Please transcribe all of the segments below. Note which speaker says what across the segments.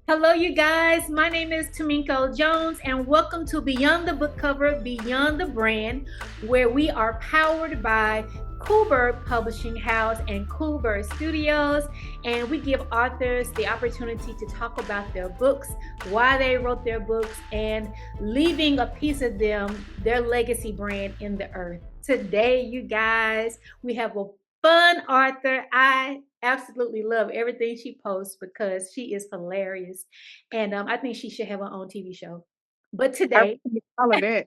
Speaker 1: Hello, you guys. My name is Taminko Jones, and welcome to Beyond the Book Cover, Beyond the Brand, where we are powered by Coolbird Publishing House and Coolbird Studios, and we give authors the opportunity to talk about their books, why they wrote their books, and leaving a piece of them, their legacy brand in the earth. Today, you guys, we have a fun author. I absolutely love everything she posts because she is hilarious. And I think she should have her own TV show. But
Speaker 2: I
Speaker 1: today,
Speaker 2: really all of that.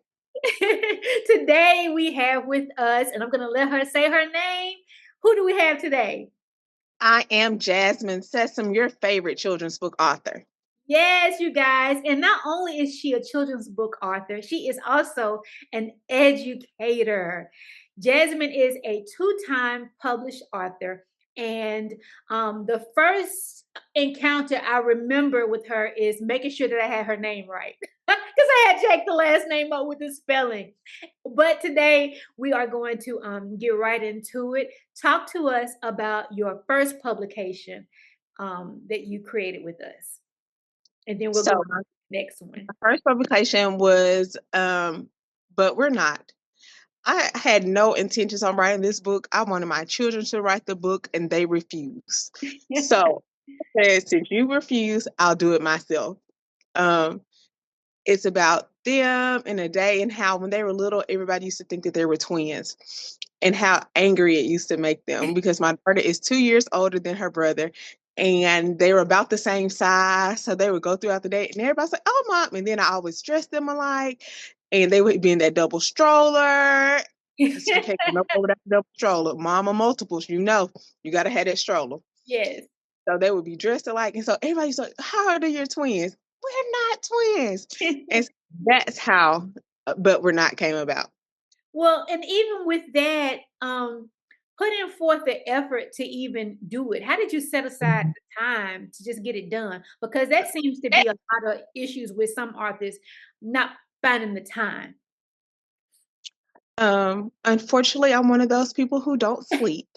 Speaker 1: today we have with us, and I'm going to let her say her name. Who do we have today?
Speaker 2: I am Jasmine Sessom, your favorite children's book author.
Speaker 1: Yes, you guys. And not only is she a children's book author, she is also an educator. Jasmine is a two-time published author. And the first encounter I remember with her is making sure that I had her name right. Because I had checked the last name up with the spelling. But today we are going to get right into it. Talk to us about your first publication that you created with us. And then we'll go
Speaker 2: So
Speaker 1: on to the next one.
Speaker 2: my first publication was But We're Not. I had no intentions on writing this book. I wanted my children to write the book and they refused. So I said, since you refuse, I'll do it myself. Um, it's about them in a day and how when they were little, everybody used to think that they were twins and how angry it used to make them because my daughter is 2 years older than her brother and they were about the same size. So they would go throughout the day and everybody's like, oh, mom. And then I always dressed them alike and they would be in that double stroller because you can't come up over that double stroller. Mama multiples, you got to have that stroller.
Speaker 1: Yes.
Speaker 2: So they would be dressed alike. And so everybody's like, how old are your twins? We're not twins. And that's how But We're Not came about.
Speaker 1: Well, and even with that, putting forth the effort to even do it, how did you set aside
Speaker 2: Mhm.
Speaker 1: the time to just get it done? Because that seems to be a lot of issues with some artists not finding the time.
Speaker 2: Unfortunately, I'm one of those people who don't sleep.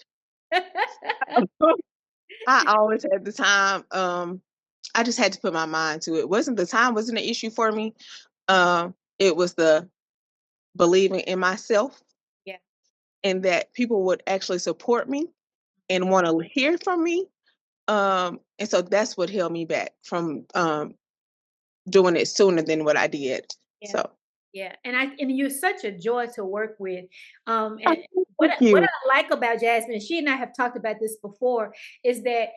Speaker 2: I always had the time. I just had to put my mind to it. Wasn't the time wasn't an issue for me. It was the believing in myself
Speaker 1: Yeah.
Speaker 2: and that people would actually support me and want to hear from me. And so that's what held me back from doing it sooner than what I did.
Speaker 1: Yeah.
Speaker 2: So
Speaker 1: Yeah, and you're such a joy to work with.
Speaker 2: oh,
Speaker 1: And
Speaker 2: thank
Speaker 1: what
Speaker 2: you.
Speaker 1: I like about Jasmine, she and I have talked about this before, is that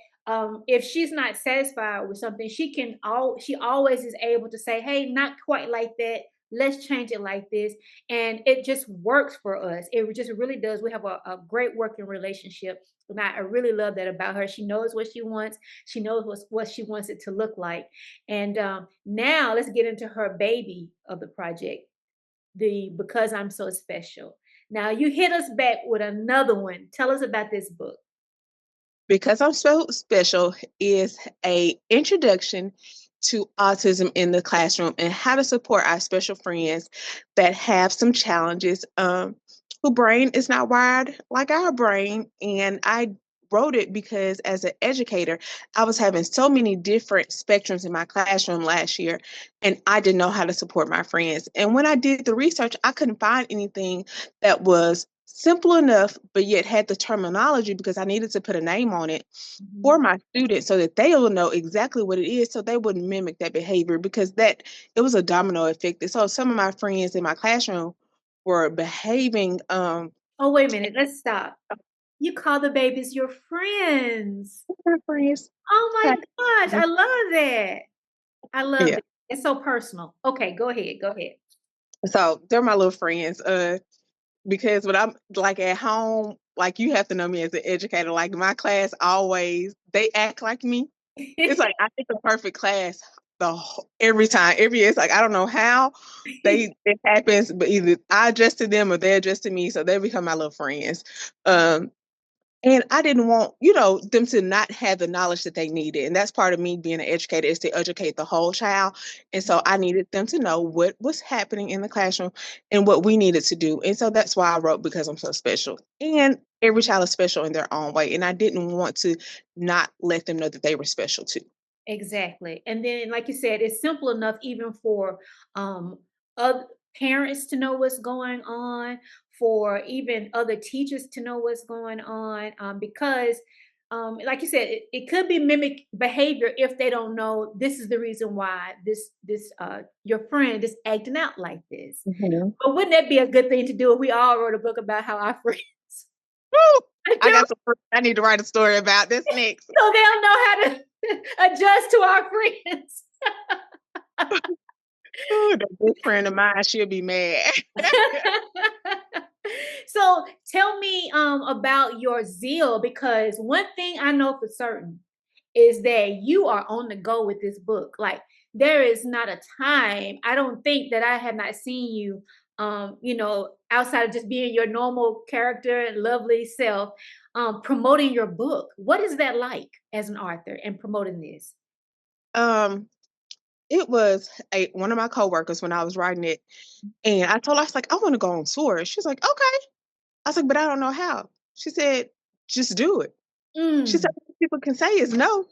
Speaker 1: if she's not satisfied with something, she always is able to say, "Hey, not quite like that. Let's change it like this," and it just works for us. It just really does. We have a great working relationship, and I really love that about her. She knows what she wants. She knows what she wants it to look like. And now let's get into her baby of the project, the Because I'm So Special. Now you hit us back with another one. Tell us about this book.
Speaker 2: Because I'm So Special is a introduction to autism in the classroom and how to support our special friends that have some challenges. Whose brain is not wired like our brain. And I wrote it because as an educator, I was having so many different spectrums in my classroom last year, and I didn't know how to support my friends. And when I did the research, I couldn't find anything that was simple enough, but yet had the terminology because I needed to put a name on it for
Speaker 1: Mhm.
Speaker 2: my students so that they will know exactly what it is so they wouldn't mimic that behavior because that it was a domino effect. And so some of my friends in my classroom were behaving
Speaker 1: Oh, wait a minute. Let's stop. You call the babies your friends.
Speaker 2: my friends.
Speaker 1: Oh my gosh. I love that. I love
Speaker 2: Yeah.
Speaker 1: that. It's so personal. Okay, go ahead. Go ahead.
Speaker 2: So they're my little friends. Because when I'm like at home, like you have to know me as an educator, like my class always they act like me. It's like I get the perfect class every time. Every year it's like I don't know how it happens, but either I adjust to them or they adjust to me, so they become my little friends. Um, and I didn't want, them to not have the knowledge that they needed. And that's part of me being an educator is to educate the whole child. And so I needed them to know what was happening in the classroom and what we needed to do. And so that's why I wrote Because I'm So Special. And every child is special in their own way. And I didn't want to not let them know that they were special too.
Speaker 1: Exactly. And then, like you said, it's simple enough even for other parents to know what's going on, for even other teachers to know what's going on, because like you said, it could be mimic behavior if they don't know this is the reason why this your friend is acting out like this.
Speaker 2: Mhm.
Speaker 1: But wouldn't that be a good thing to do if we all wrote a book about how our friends
Speaker 2: Woo! I
Speaker 1: do,
Speaker 2: got some. I need to write a story about this next.
Speaker 1: so they'll know how to adjust to our friends?
Speaker 2: Ooh, that best friend of mine, she'll be mad.
Speaker 1: So tell me about your zeal, because one thing I know for certain is that you are on the go with this book. Like, there is not a time, I don't think, that I have not seen you outside of just being your normal character and lovely self, promoting your book. What is that like as an author and promoting this?
Speaker 2: Um, it was one of my coworkers when I was writing it, and I told her, I was like, I want to go on tour. She was like, okay. I was like, but I don't know how. She said, just do it. She said,
Speaker 1: Mm,
Speaker 2: all people can say is no.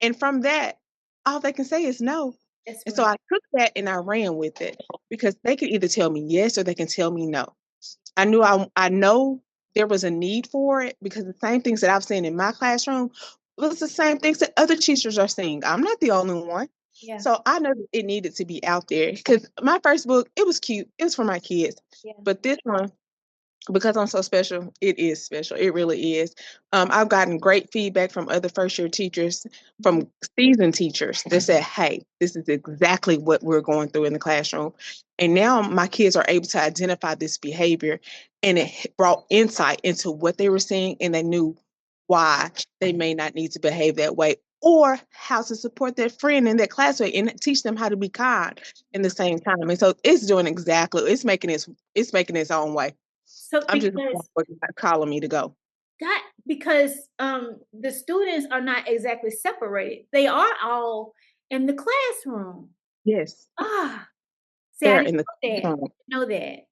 Speaker 2: And from that, all they can say is no.
Speaker 1: that's
Speaker 2: And so
Speaker 1: right.
Speaker 2: I took that and I ran with it because they could either tell me yes or they can tell me no. I know there was a need for it because the same things that I've seen in my classroom was the same things that other teachers are seeing. I'm not the only one.
Speaker 1: Yeah,
Speaker 2: So I know that it needed to be out there because my first book, it was cute. It was for my kids.
Speaker 1: yeah.
Speaker 2: But this one, because I'm so special, it is special. It really is. I've gotten great feedback from other first year teachers,
Speaker 1: Mhm.
Speaker 2: from seasoned teachers that said, hey, this is exactly what we're going through in the classroom. And now my kids are able to identify this behavior, and it brought insight into what they were seeing, and they knew why they may not need to behave that way, or how to support their friend in their classmate and teach them how to be kind in the same time. And so it's doing exactly, it's making its own way.
Speaker 1: So
Speaker 2: I'm just
Speaker 1: because
Speaker 2: calling me to go.
Speaker 1: the students are not exactly separated. They are all in the classroom.
Speaker 2: Yes,
Speaker 1: Ah, see, I
Speaker 2: they're
Speaker 1: didn't
Speaker 2: in the
Speaker 1: know that.
Speaker 2: classroom.
Speaker 1: Know that.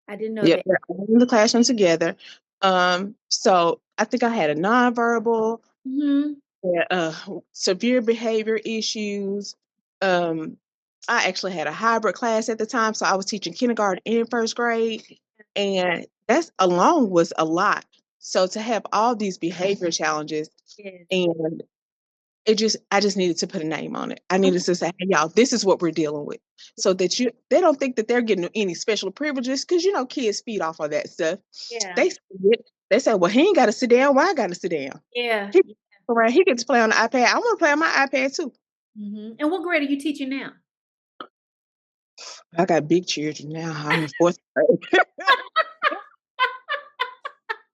Speaker 1: I didn't know
Speaker 2: Yep,
Speaker 1: that.
Speaker 2: they're all in the classroom together. So I think I had a nonverbal,
Speaker 1: Mhm.
Speaker 2: yeah, severe behavior issues. Um, I actually had a hybrid class at the time, so I was teaching kindergarten and first grade, and that's alone was a lot. So to have all these behavior challenges,
Speaker 1: Yes.
Speaker 2: and I just needed to put a name on it. I needed
Speaker 1: Okay.
Speaker 2: to say, hey, y'all, this is what we're dealing with. So that they don't think that they're getting any special privileges, because kids feed off of that stuff.
Speaker 1: Yeah.
Speaker 2: They see it. They say, well, he ain't gotta sit down. Why I gotta sit down?
Speaker 1: Yeah.
Speaker 2: He around, he gets to play on the iPad. I want to play on my iPad too.
Speaker 1: And what grade are you teaching now?
Speaker 2: I got big children now. I'm in fourth grade.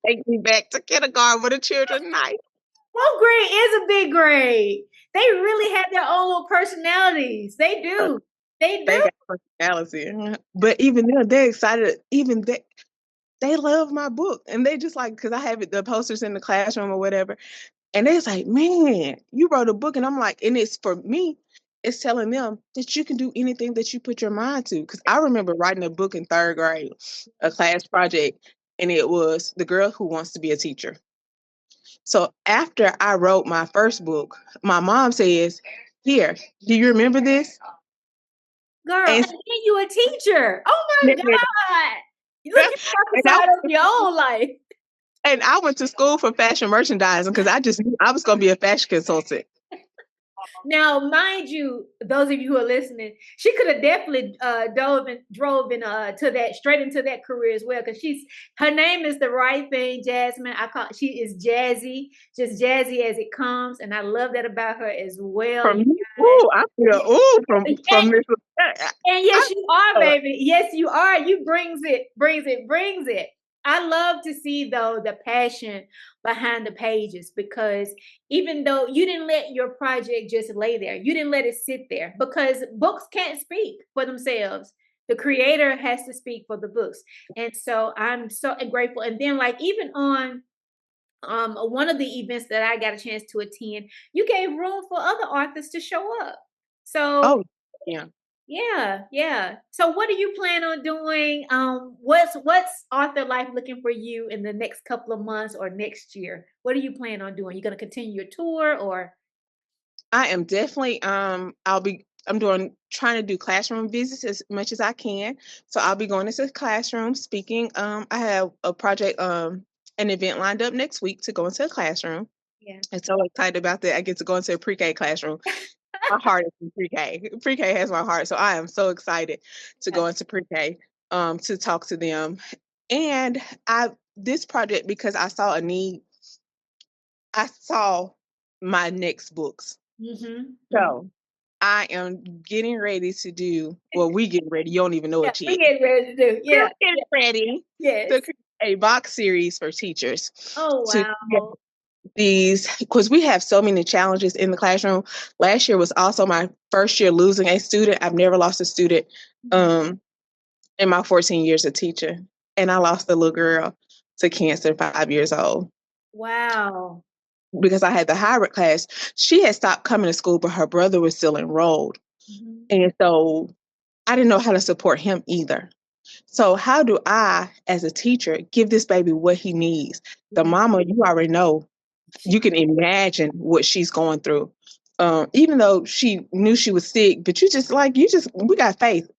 Speaker 2: Take me back to kindergarten with the children night.
Speaker 1: Fourth grade is a big grade. They really have their own little personalities. They do. They
Speaker 2: They
Speaker 1: do.
Speaker 2: got personality. But even then, they're excited. Even they love my book. And they just like, because I have the posters in the classroom or whatever. And they're like, man, you wrote a book. And I'm like, and it's for me, it's telling them that you can do anything that you put your mind to. Because I remember writing a book in third grade, a class project, and it was The Girl Who Wants to Be a Teacher. So after I wrote my first book, my mom says, here, do you remember this?
Speaker 1: Girl, and
Speaker 2: And,
Speaker 1: then you a teacher. Oh my
Speaker 2: and
Speaker 1: God. Look, you
Speaker 2: I
Speaker 1: prophesied of your own life.
Speaker 2: and I went to school for fashion merchandising because I just knew I was going to be a fashion consultant.
Speaker 1: Now, mind you, those of you who are listening, she could have definitely drove in to that straight into that career as well, because her name is the right thing, Jasmine. She is jazzy, just jazzy as it comes, and I love that about her as well.
Speaker 2: From
Speaker 1: You
Speaker 2: me,
Speaker 1: guys.
Speaker 2: ooh, I feel ooh from
Speaker 1: And,
Speaker 2: this.
Speaker 1: and
Speaker 2: I
Speaker 1: yes, you are,
Speaker 2: feel it.
Speaker 1: baby. Yes, you are. You brings it. I love to see though the passion behind the pages, because even though you didn't let your project just lay there, you didn't let it sit there, because books can't speak for themselves. The creator has to speak for the books. And so I'm so grateful. And then, like, even on one of the events that I got a chance to attend, you gave room for other authors to show up. So
Speaker 2: Oh, yeah.
Speaker 1: yeah, yeah. So what do you plan on doing? What's author life looking for you in the next couple of months or next year? What do you plan on doing? You gonna continue your tour or?
Speaker 2: I am definitely I'm doing trying to do classroom visits as much as I can. So I'll be going into the classroom speaking. I have a project an event lined up next week to go into a classroom.
Speaker 1: Yeah.
Speaker 2: I'm so excited about that. I get to go into a pre-K classroom. My heart is in pre-K. Pre-K has my heart. So I am so excited to
Speaker 1: Yeah.
Speaker 2: go into pre-K to talk to them. And I this project because I saw a need, I saw my next books.
Speaker 1: Mm-hmm. Mm-hmm.
Speaker 2: So I am getting ready to do, well, we getting ready. You don't even know
Speaker 1: Yeah,
Speaker 2: it
Speaker 1: we
Speaker 2: yet.
Speaker 1: get ready to do.
Speaker 2: We're
Speaker 1: Yeah.
Speaker 2: getting ready to
Speaker 1: Yes.
Speaker 2: create a box series for teachers
Speaker 1: Oh
Speaker 2: to create
Speaker 1: wow.
Speaker 2: these because we have so many challenges in the classroom. Last year was also my first year losing a student. I've never lost a student
Speaker 1: Mhm.
Speaker 2: um, in my 14 years of teaching. And I lost a little girl to cancer, 5 years old,
Speaker 1: Wow.
Speaker 2: because I had the hybrid class. She had stopped coming to school, but her brother was still enrolled.
Speaker 1: Mhm.
Speaker 2: And so I didn't know how to support him either. So how do I, as a teacher, give this baby what he needs? The
Speaker 1: Yeah.
Speaker 2: mama, you already know,
Speaker 1: She,
Speaker 2: you can imagine what she's going through. Even though she knew she was sick, but we got faith.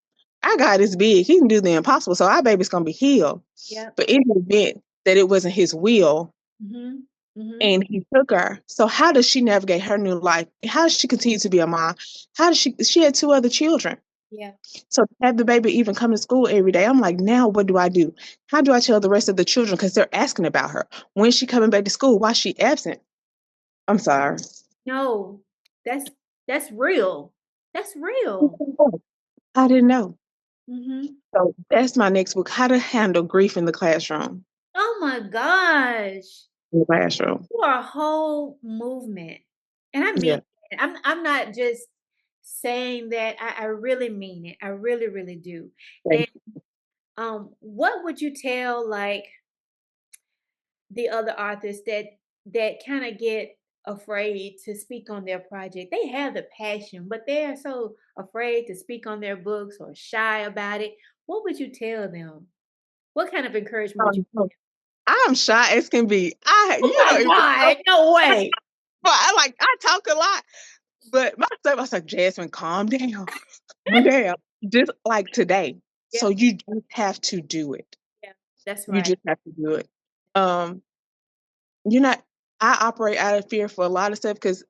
Speaker 2: Our God is big. He can do the impossible. So our baby's going to be healed.
Speaker 1: yeah.
Speaker 2: But in the event that it wasn't his will,
Speaker 1: Mhm. Mhm.
Speaker 2: and he took her. So how does she navigate her new life? How does she continue to be a mom? How does she had two other children.
Speaker 1: Yeah.
Speaker 2: So to have the baby even come to school every day, I'm like, now what do I do? How do I tell the rest of the children? Because they're asking about her. When's she coming back to school? Why is she absent? I'm sorry.
Speaker 1: No, that's that's real. That's real.
Speaker 2: I didn't know.
Speaker 1: Mhm.
Speaker 2: So that's my next book, How to Handle Grief in the Classroom.
Speaker 1: Oh my gosh.
Speaker 2: In the classroom.
Speaker 1: You are a whole movement. And I mean
Speaker 2: Yeah.
Speaker 1: it. I'm not just saying that. I really mean it. I really, really do. And
Speaker 2: Thank
Speaker 1: what would you tell like the other authors that kind of get afraid to speak on their project? They have the passion, but they're so afraid to speak on their books or shy about it. What would you tell them? What kind of encouragement would you?
Speaker 2: you. I'm shy as can be.
Speaker 1: Oh my
Speaker 2: If you know,
Speaker 1: God, no way.
Speaker 2: I talk a lot, but myself, I was like, Jasmine, calm down, calm down. Just like today.
Speaker 1: Yeah,
Speaker 2: So you just have to do it.
Speaker 1: yeah, that's
Speaker 2: You
Speaker 1: right.
Speaker 2: just have to do it. Um, you're not. I operate out of fear for a lot of stuff because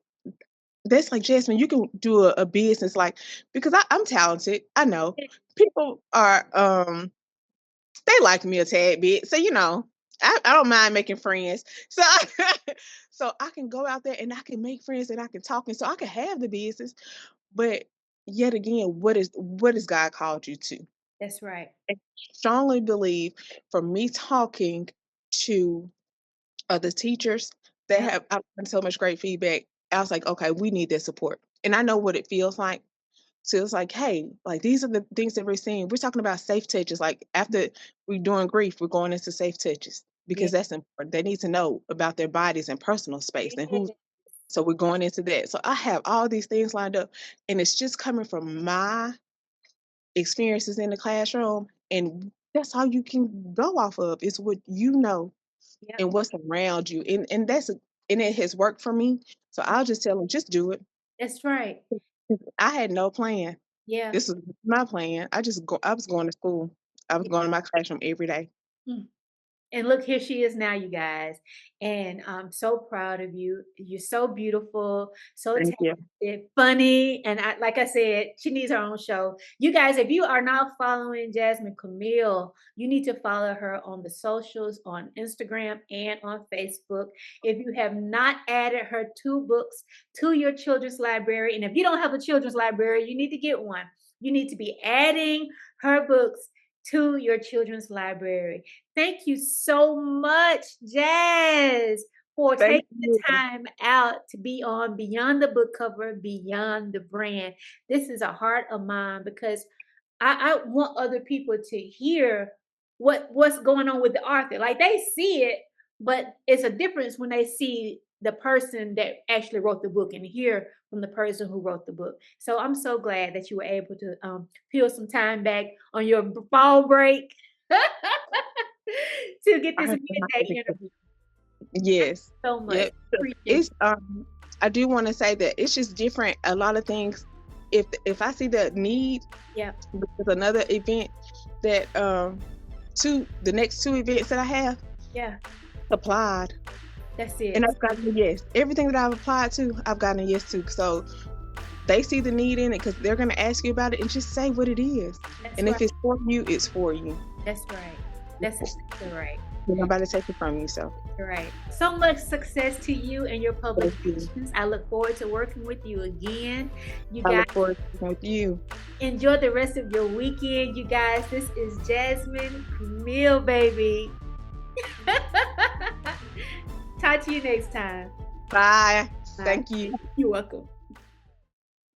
Speaker 2: that's like Jasmine. You can do a business like because I'm talented. I know people are they like me a tad bit. So, I don't mind making friends. So so I can go out there and I can make friends and I can talk and so I can have the business. But yet again, what is God called you to?
Speaker 1: That's right.
Speaker 2: I strongly believe from me talking to other teachers that
Speaker 1: Yeah,
Speaker 2: have I've gotten so much great feedback. I was like, okay, we need that support. And I know what it feels like. So it's like, hey, like these are the things that we're seeing. We're talking about safe touches. Like after we're doing grief, we're going into safe touches
Speaker 1: yeah,
Speaker 2: because that's important. They need to know about their bodies and personal space and who.
Speaker 1: yeah.
Speaker 2: So we're going into that. So I have all these things lined up, and it's just coming from my experiences in the classroom, and that's all you can go off of is what you know
Speaker 1: Yep,
Speaker 2: and what's around you, and it has worked for me. So I'll just tell them, just do it.
Speaker 1: that's right.
Speaker 2: 'Cause I had no plan.
Speaker 1: Yeah.
Speaker 2: This was my plan. I was going to school. I was
Speaker 1: Yeah.
Speaker 2: going to my classroom every day.
Speaker 1: Mm. And look, here she is now, you guys. And I'm so proud of you. You're so beautiful, so
Speaker 2: Thank you.
Speaker 1: talented, funny. And like I said, she needs her own show. You guys, if you are not following Jasmine Camille, you need to follow her on the socials, on Instagram and on Facebook. If you have not added her two books to your children's library, and if you don't have a children's library, you need to get one. You need to be adding her books to your children's library. Thank you so much, Jazz, for
Speaker 2: Thank
Speaker 1: taking the
Speaker 2: you.
Speaker 1: time out to be on Beyond the Book Cover, Beyond the Brand. This is a heart of mine because I want other people to hear what's going on with the author. Like they see it, but it's a difference when they see the person that actually wrote the book and hear from the person who wrote the book. So I'm so glad that you were able to peel some time back on your fall break to get
Speaker 2: I
Speaker 1: this
Speaker 2: heard
Speaker 1: midday
Speaker 2: somebody-
Speaker 1: interview.
Speaker 2: Yes.
Speaker 1: So much
Speaker 2: Yep. So
Speaker 1: appreciate
Speaker 2: It's
Speaker 1: you.
Speaker 2: I do want to say that it's just different. A lot of things. If I see the need,
Speaker 1: Yeah.
Speaker 2: with another event that the next two events that I have
Speaker 1: Yeah.
Speaker 2: applied,
Speaker 1: That's it.
Speaker 2: and I've gotten a yes. Everything that I've applied to, I've gotten a yes to. So they see the need in it because they're gonna ask you about it, and just say what it is.
Speaker 1: That's
Speaker 2: And
Speaker 1: right.
Speaker 2: if it's for you, it's for you.
Speaker 1: That's right. That's exactly right.
Speaker 2: Nobody take it from you. So
Speaker 1: Right. So much success to you and your
Speaker 2: thank you.
Speaker 1: publications. I look forward to working with you again. You
Speaker 2: I
Speaker 1: guys
Speaker 2: look forward to working with you.
Speaker 1: enjoy the rest of your weekend. You guys, this is Jasmine Camille, baby. Talk to you next time.
Speaker 2: Bye.
Speaker 1: Bye.
Speaker 2: Thank you.
Speaker 1: You're welcome.